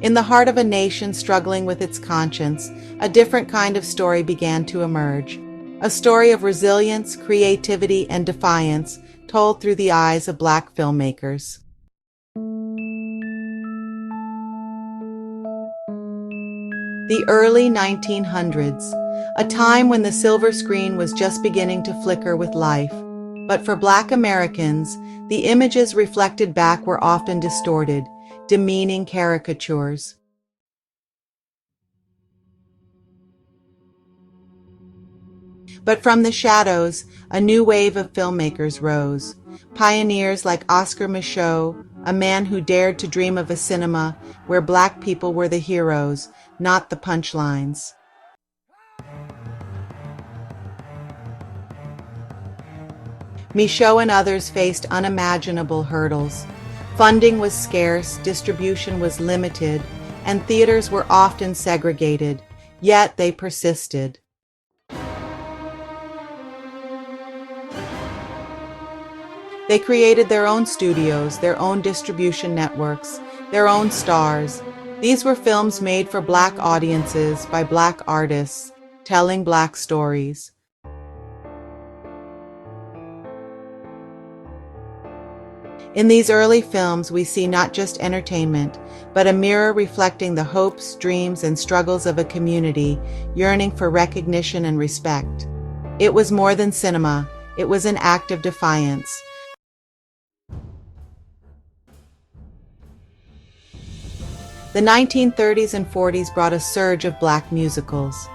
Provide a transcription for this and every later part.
In the heart of a nation struggling with its conscience, a different kind of story began to emerge. A story of resilience, creativity, and defiance, told through the eyes of Black filmmakers. The early 1900s, a time when the silver screen was just beginning to flicker with life. But for Black Americans, the images reflected back were often distorted, demeaning caricatures. But from the shadows, a new wave of filmmakers rose. Pioneers like Oscar Micheaux, a man who dared to dream of a cinema where Black people were the heroes, not the punchlines. Micheaux and others faced unimaginable hurdles. Funding was scarce, distribution was limited, and theaters were often segregated, yet they persisted. They created their own studios, their own distribution networks, their own stars. These were films made for Black audiences by Black artists, telling Black stories. In these early films, we see not just entertainment, but a mirror reflecting the hopes, dreams, and struggles of a community yearning for recognition and respect. It was more than cinema, it was an act of defiance. The 1930s and 40s brought a surge of Black musicals.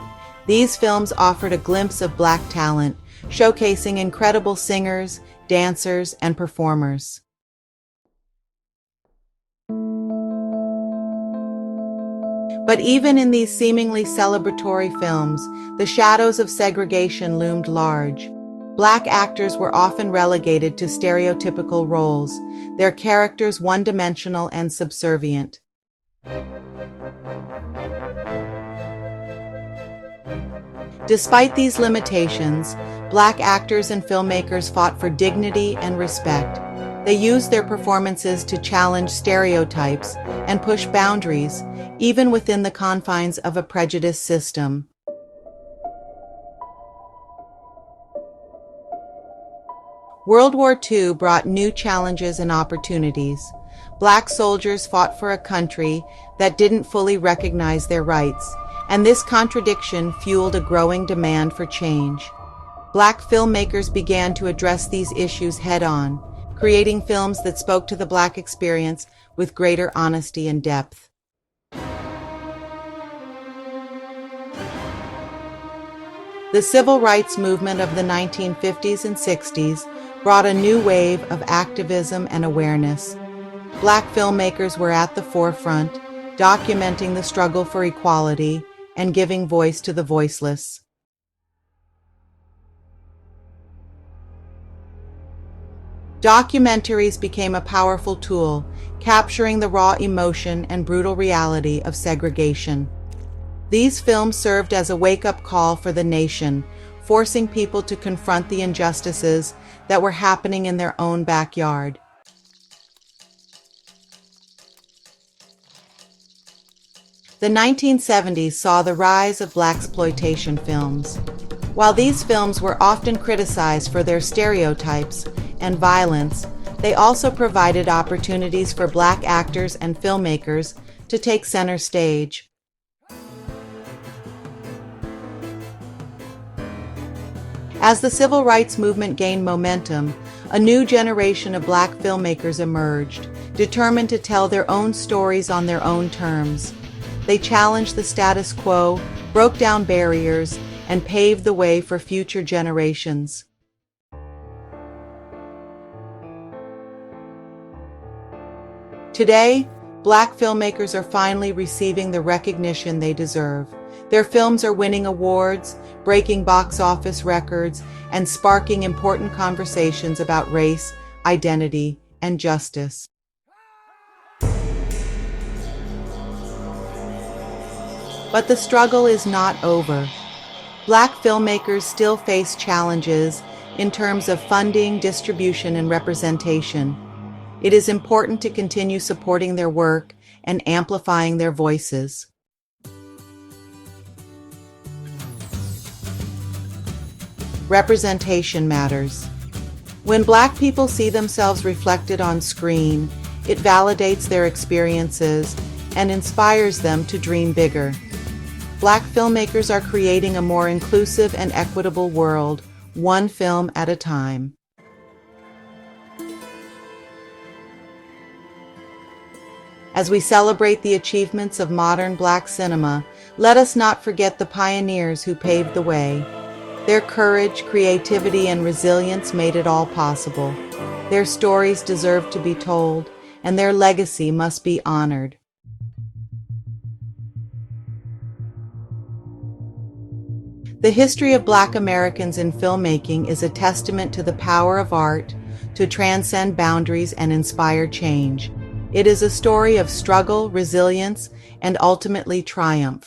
These films offered a glimpse of Black talent, showcasing incredible singers, dancers, and performers. But even in these seemingly celebratory films, the shadows of segregation loomed large. Black actors were often relegated to stereotypical roles, their characters one-dimensional and subservient. Despite these limitations, Black actors and filmmakers fought for dignity and respect. They used their performances to challenge stereotypes and push boundaries, even within the confines of a prejudiced system. World War II brought new challenges and opportunities. Black soldiers fought for a country that didn't fully recognize their rights, and this contradiction fueled a growing demand for change. Black filmmakers began to address these issues head-on, creating films that spoke to the Black experience with greater honesty and depth. The civil rights movement of the 1950s and 60s brought a new wave of activism and awareness. Black filmmakers were at the forefront, documenting the struggle for equality and giving voice to the voiceless. Documentaries became a powerful tool, capturing the raw emotion and brutal reality of segregation. These films served as a wake-up call for the nation, forcing people to confront the injustices that were happening in their own backyard. The 1970s saw the rise of Blaxploitation films. While these films were often criticized for their stereotypes and violence, they also provided opportunities for Black actors and filmmakers to take center stage. As the civil rights movement gained momentum, a new generation of Black filmmakers emerged, determined to tell their own stories on their own terms. They challenged the status quo, broke down barriers, and paved the way for future generations. Today, Black filmmakers are finally receiving the recognition they deserve. Their films are winning awards, breaking box office records, and sparking important conversations about race, identity, and justice. But the struggle is not over. Black filmmakers still face challenges in terms of funding, distribution, and representation. It is important to continue supporting their work and amplifying their voices. Representation matters. When Black people see themselves reflected on screen, it validates their experiences and inspires them to dream bigger. Black filmmakers are creating a more inclusive and equitable world, one film at a time. As we celebrate the achievements of modern Black cinema, let us not forget the pioneers who paved the way. Their courage, creativity, and resilience made it all possible. Their stories deserve to be told, and their legacy must be honored. The history of Black Americans in filmmaking is a testament to the power of art to transcend boundaries and inspire change. It is a story of struggle, resilience, and ultimately triumph.